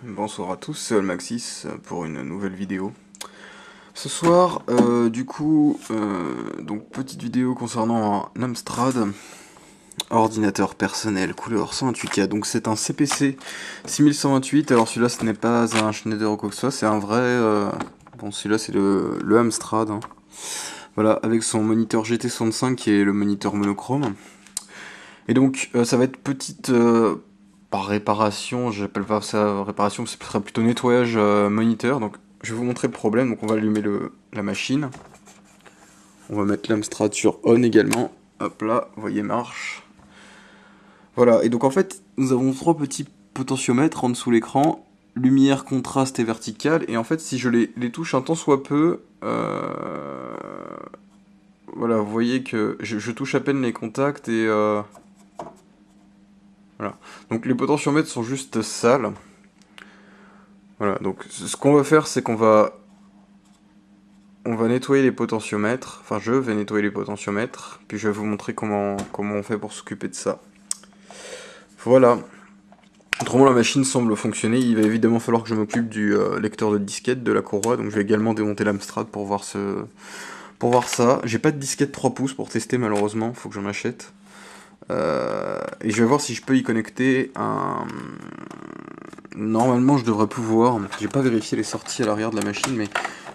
Bonsoir à tous, c'est Almaxis pour une nouvelle vidéo. Ce soir, donc petite vidéo concernant un Amstrad, ordinateur personnel couleur 128K. Donc c'est un CPC 6128. Alors celui-là, ce n'est pas un Schneider ou quoi que ce soit, c'est un vrai. Bon, celui-là, c'est le Amstrad, hein. Voilà, avec son moniteur GT65 qui est le moniteur monochrome. Et donc, ça va être petite. Par réparation, j'appelle pas ça réparation, ce serait plutôt nettoyage moniteur. Donc je vais vous montrer le problème. Donc on va allumer la machine. On va mettre l'Amstrad sur on également. Hop là, vous voyez, marche. Voilà, et donc en fait, nous avons trois petits potentiomètres en dessous l'écran. Lumière, contraste et vertical. Et en fait, si je les touche un tant soit peu, voilà, vous voyez que je touche à peine les contacts et voilà. Donc les potentiomètres sont juste sales. Voilà, donc ce qu'on va faire, c'est on va nettoyer les potentiomètres. Enfin, je vais nettoyer les potentiomètres, puis je vais vous montrer comment on fait pour s'occuper de ça. Voilà. Autrement, la machine semble fonctionner. Il va évidemment falloir que je m'occupe du lecteur de disquette de la courroie, donc je vais également démonter l'Amstrad pour voir ça. J'ai pas de disquette 3 pouces pour tester, malheureusement, faut que j'en achète. Et je vais voir si je peux y connecter un... Normalement, je devrais pouvoir. J'ai pas vérifié les sorties à l'arrière de la machine, mais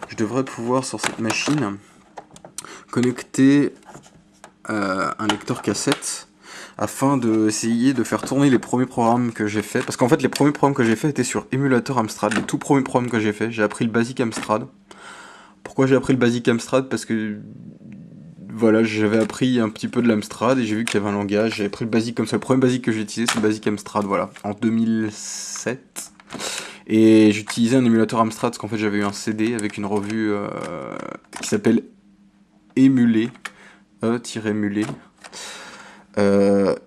je devrais pouvoir sur cette machine connecter un lecteur cassette afin d'essayer de faire tourner les premiers programmes que j'ai fait. Parce qu'en fait, les premiers programmes que j'ai fait étaient sur émulateur Amstrad. Les tout premiers programmes que j'ai appris le basique Amstrad. Pourquoi j'ai appris le basique Amstrad? Parce que voilà, j'avais appris un petit peu de l'Amstrad et j'ai vu qu'il y avait un langage. J'ai appris le basique comme ça. Le premier basique que j'ai utilisé, c'est le basique Amstrad, voilà, en 2007. Et j'utilisais un émulateur Amstrad parce qu'en fait j'avais eu un CD avec une revue qui s'appelle Émulé, E-Mulé.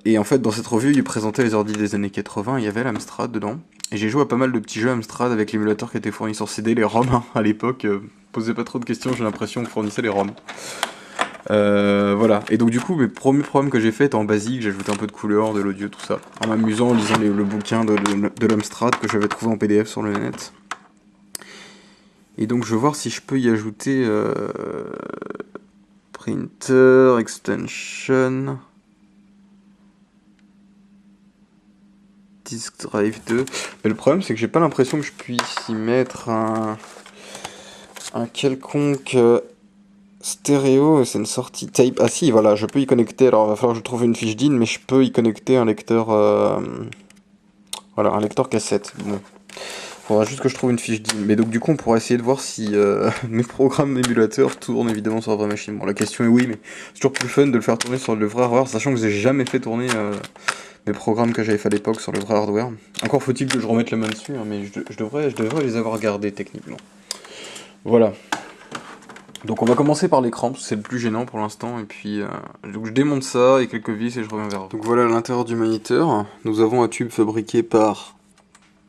Et en fait dans cette revue il présentait les ordi des années 80, il y avait l'Amstrad dedans. Et j'ai joué à pas mal de petits jeux Amstrad avec l'émulateur qui était fourni sur CD, les ROM hein, à l'époque. Posez pas trop de questions, j'ai l'impression qu'on fournissait les ROM. Voilà, et donc du coup mes premiers programmes que j'ai fait étaient en basique, j'ai ajouté un peu de couleur, de l'audio, tout ça, en m'amusant en lisant le bouquin de l'Amstrad que j'avais trouvé en PDF sur le net. Et donc je vais voir si je peux y ajouter printer, extension, disk drive 2. Mais le problème c'est que j'ai pas l'impression que je puisse y mettre un quelconque stéréo, c'est une sortie tape. Ah si, voilà, je peux y connecter. Alors il va falloir que je trouve une fiche DIN, mais je peux y connecter un lecteur, voilà, un lecteur cassette. Bon, faudra juste que je trouve une fiche DIN. Mais donc du coup, on pourra essayer de voir si mes programmes d'émulateur tournent évidemment sur la vraie machine. Bon, la question est oui, mais c'est toujours plus fun de le faire tourner sur le vrai hardware, sachant que j'ai jamais fait tourner mes programmes que j'avais fait à l'époque sur le vrai hardware. Encore faut-il que je remette la main dessus, hein, mais je devrais les avoir gardés techniquement. Voilà. Donc on va commencer par l'écran, c'est le plus gênant pour l'instant, et puis donc je démonte ça et quelques vis et je reviens vers vous. Donc voilà à l'intérieur du moniteur, nous avons un tube fabriqué par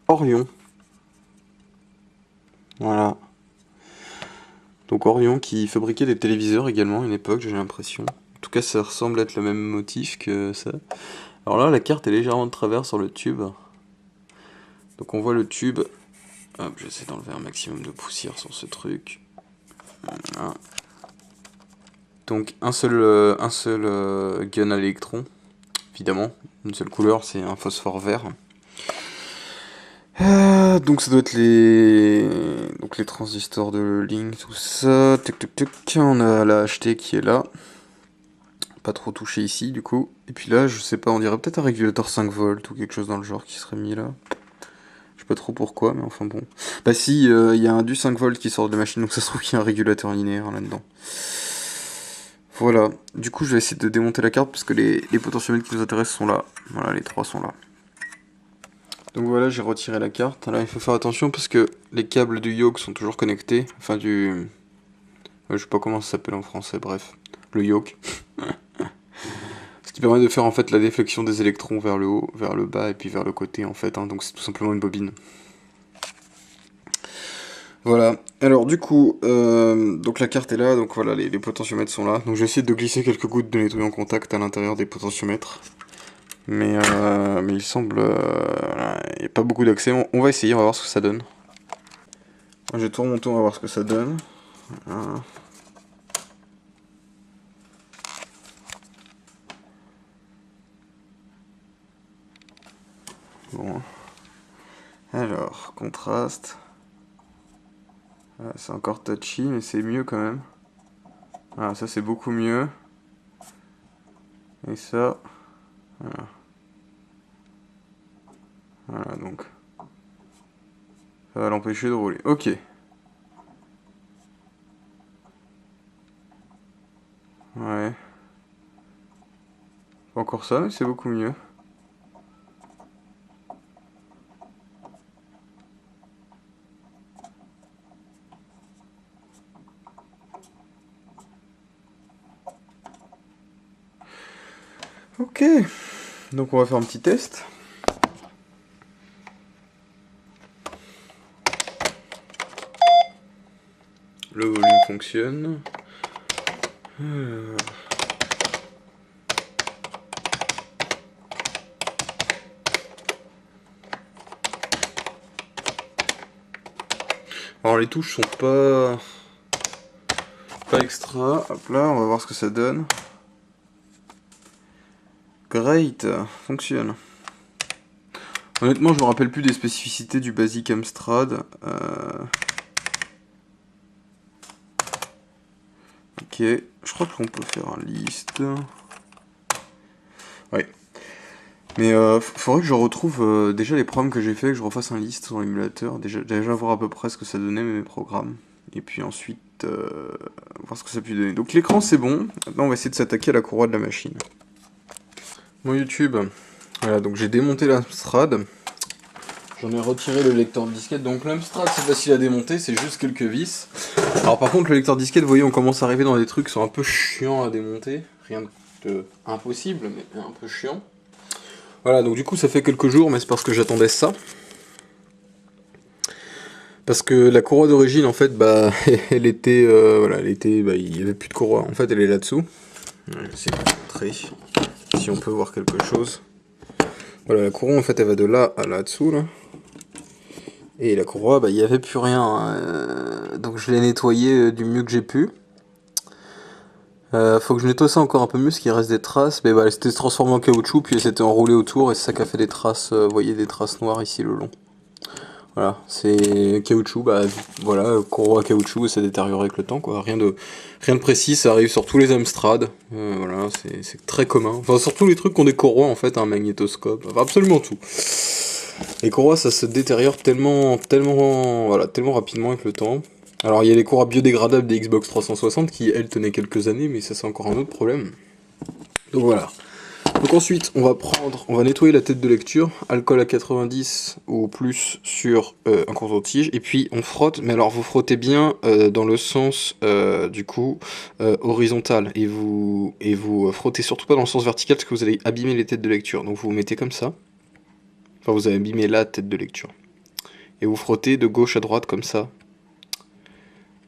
Orion. Voilà. Donc Orion qui fabriquait des téléviseurs également à une époque, j'ai l'impression. En tout cas ça ressemble à être le même motif que ça. Alors là la carte est légèrement de travers sur le tube. Donc on voit le tube. Hop, j'essaie d'enlever un maximum de poussière sur ce truc. Voilà. Donc un seul gun à l'électron, évidemment, une seule couleur, c'est un phosphore vert. Donc ça doit être les transistors de ligne, tout ça. Tuc, tuc, tuc. On a la HT qui est là. Pas trop touché ici du coup. Et puis là, je sais pas, on dirait peut-être un régulateur 5 volts ou quelque chose dans le genre qui serait mis là. Je sais pas trop pourquoi, mais enfin bon. Bah si, il y a un du 5 volts qui sort de la machine, donc ça se trouve qu'il y a un régulateur linéaire là-dedans. Voilà, du coup je vais essayer de démonter la carte parce que les potentiomètres qui nous intéressent sont là. Voilà, les trois sont là. Donc voilà, j'ai retiré la carte. Là, il faut faire attention parce que les câbles du yoke sont toujours connectés. Enfin, je sais pas comment ça s'appelle en français, bref. Le yoke. Ce qui permet de faire en fait la déflexion des électrons vers le haut, vers le bas et puis vers le côté en fait. Hein. Donc c'est tout simplement une bobine. Voilà, alors du coup, donc la carte est là, donc voilà, les potentiomètres sont là. Donc je vais essayer de glisser quelques gouttes de nettoyant contact à l'intérieur des potentiomètres. Mais il semble... voilà, il n'y a pas beaucoup d'accès. On va essayer, on va voir ce que ça donne. Je vais tout remonter, on va voir ce que ça donne. Voilà. Bon. Alors, contraste. C'est encore touchy, mais c'est mieux quand même. Ah, ça c'est beaucoup mieux. Et ça... Voilà. Voilà, donc... ça va l'empêcher de rouler. Ok. Ouais. Pas encore ça, mais c'est beaucoup mieux. Ok. Donc on va faire un petit test. Le volume fonctionne. Alors les touches sont pas extra. Hop là, on va voir ce que ça donne. Great, fonctionne. Honnêtement, je me rappelle plus des spécificités du Basic Amstrad. Ok, je crois qu'on peut faire un list. Ouais. Mais faudrait que je retrouve déjà les programmes que j'ai fait, que je refasse un list sur l'émulateur. Déjà voir à peu près ce que ça donnait mes programmes. Et puis ensuite, voir ce que ça a pu donner. Donc l'écran c'est bon. Maintenant on va essayer de s'attaquer à la courroie de la machine. Mon YouTube. Voilà, donc j'ai démonté l'Amstrad. J'en ai retiré le lecteur de disquette. Donc l'Amstrad c'est facile à démonter, c'est juste quelques vis. Alors par contre le lecteur de disquette, vous voyez, on commence à arriver dans des trucs qui sont un peu chiants à démonter. Rien de impossible, mais un peu chiant. Voilà, donc du coup ça fait quelques jours, mais c'est parce que j'attendais ça. Parce que la courroie d'origine, en fait, bah, elle était, voilà, bah, il n'y avait plus de courroie. En fait, elle est là-dessous. Je vais essayer de vous montrer si on peut voir quelque chose. Voilà, la courroie, en fait, elle va de là à là-dessous, là. Et la courroie, bah, il n'y avait plus rien. Donc je l'ai nettoyé du mieux que j'ai pu. Faut que je nettoie ça encore un peu mieux, parce qu'il reste des traces. Mais bah, elle s'était transformée en caoutchouc, puis elle s'était enroulée autour, et c'est ça qui a fait des traces, vous voyez, des traces noires ici le long. Voilà, c'est caoutchouc, bah voilà, courroie caoutchouc et ça détériore avec le temps, quoi. Rien de précis, ça arrive sur tous les Amstrad, voilà, c'est très commun. Enfin, sur tous les trucs qui ont des courroies, en fait, un magnétoscope, enfin, absolument tout. Les courroies, ça se détériore tellement rapidement avec le temps. Alors, il y a les courroies biodégradables des Xbox 360 qui, elles, tenaient quelques années, mais ça, c'est encore un autre problème. Donc voilà. Donc ensuite, on va nettoyer la tête de lecture, alcool à 90 ou plus sur un coton-tige, et puis on frotte, mais alors vous frottez bien dans le sens du coup horizontal, et vous frottez surtout pas dans le sens vertical parce que vous allez abîmer les têtes de lecture. Donc vous vous mettez comme ça, enfin vous allez abîmer la tête de lecture, et vous frottez de gauche à droite comme ça,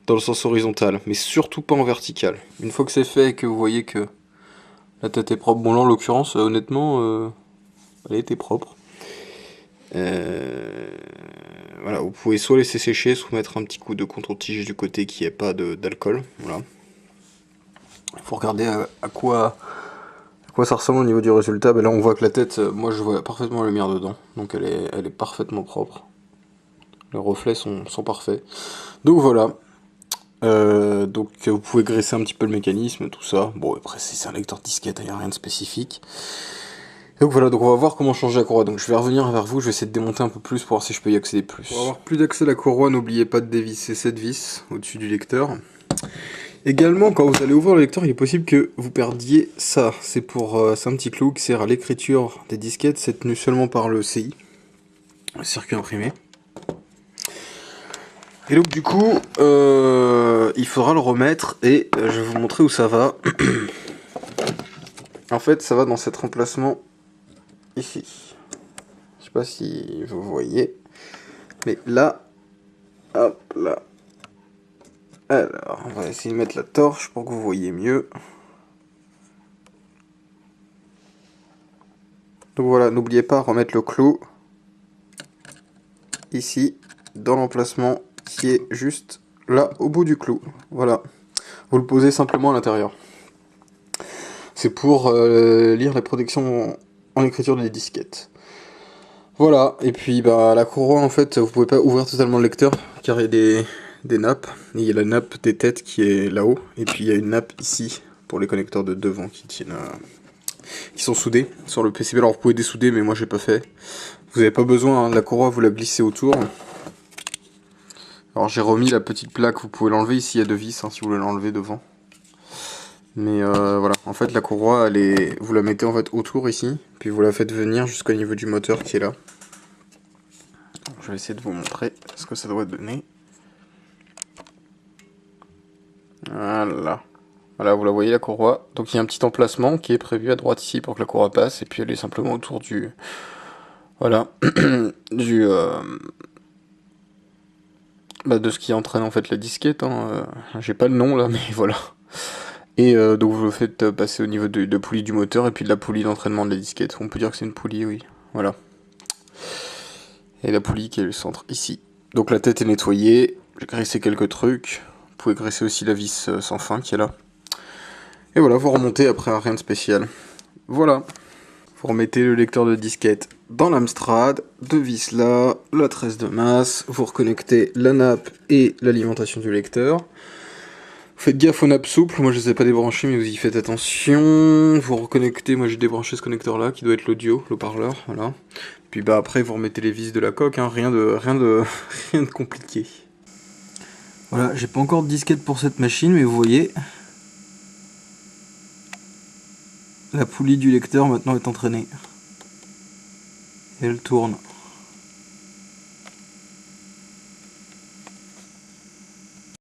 dans le sens horizontal, mais surtout pas en vertical. Une fois que c'est fait et que vous voyez que la tête est propre, bon là en l'occurrence honnêtement elle était propre. Voilà, vous pouvez soit laisser sécher, soit mettre un petit coup de contre-tige du côté qui n'ait pas d'alcool. Voilà. Il faut regarder à quoi ça ressemble au niveau du résultat. Ben là, on voit que la tête, moi je vois parfaitement la lumière dedans, donc elle est parfaitement propre. Les reflets sont parfaits. Donc voilà. Donc vous pouvez graisser un petit peu le mécanisme, tout ça. Bon, après c'est un lecteur disquette, il n'y a rien de spécifique. Donc voilà, donc on va voir comment changer la courroie. Donc je vais revenir vers vous, je vais essayer de démonter un peu plus pour voir si je peux y accéder plus. Pour avoir plus d'accès à la courroie, n'oubliez pas de dévisser cette vis au-dessus du lecteur. Également, quand vous allez ouvrir le lecteur, il est possible que vous perdiez ça. C'est un petit clou qui sert à l'écriture des disquettes. C'est tenu seulement par le CI, le circuit imprimé. Et donc du coup, il faudra le remettre et je vais vous montrer où ça va. En fait, ça va dans cet remplacement ici. Je sais pas si vous voyez, mais là, hop là. Alors, on va essayer de mettre la torche pour que vous voyez mieux. Donc voilà, n'oubliez pas à remettre le clou ici, dans l'emplacement qui est juste là, au bout du clou. Voilà, vous le posez simplement à l'intérieur. C'est pour lire les protections en écriture des disquettes. Voilà, et puis bah la courroie en fait, vous pouvez pas ouvrir totalement le lecteur, car il y a des nappes. Et il y a la nappe des têtes qui est là-haut, et puis il y a une nappe ici, pour les connecteurs de devant qui tiennent... qui sont soudés sur le PCB. Alors vous pouvez dessouder, mais moi j'ai pas fait. Vous n'avez pas besoin, hein, de la courroie, vous la glissez autour. Alors j'ai remis la petite plaque, vous pouvez l'enlever ici, il y a deux vis, hein, si vous voulez l'enlever devant. Mais voilà, en fait la courroie, vous la mettez en fait autour ici, puis vous la faites venir jusqu'au niveau du moteur qui est là. Alors, je vais essayer de vous montrer ce que ça doit donner. Voilà. Voilà, vous la voyez la courroie. Donc il y a un petit emplacement qui est prévu à droite ici pour que la courroie passe, et puis elle est simplement autour du... Voilà, de ce qui entraîne en fait la disquette, hein. J'ai pas le nom là, mais voilà. Et donc vous le faites passer au niveau de poulie du moteur et puis de la poulie d'entraînement de la disquette. On peut dire que c'est une poulie, oui. Voilà. Et la poulie qui est le centre ici. Donc la tête est nettoyée. J'ai graissé quelques trucs. Vous pouvez graisser aussi la vis sans fin qui est là. Et voilà, vous remontez après à rien de spécial. Voilà. Vous remettez le lecteur de disquette dans l'Amstrad, deux vis là, la tresse de masse, vous reconnectez la nappe et l'alimentation du lecteur. Vous faites gaffe aux nappes souples, moi je les ai pas débranchées mais vous y faites attention. Vous reconnectez, moi j'ai débranché ce connecteur là qui doit être l'audio, l'haut-parleur, voilà. Puis bah après vous remettez les vis de la coque, hein, rien de compliqué. Voilà, j'ai pas encore de disquette pour cette machine mais vous voyez, la poulie du lecteur maintenant est entraînée. Et elle tourne.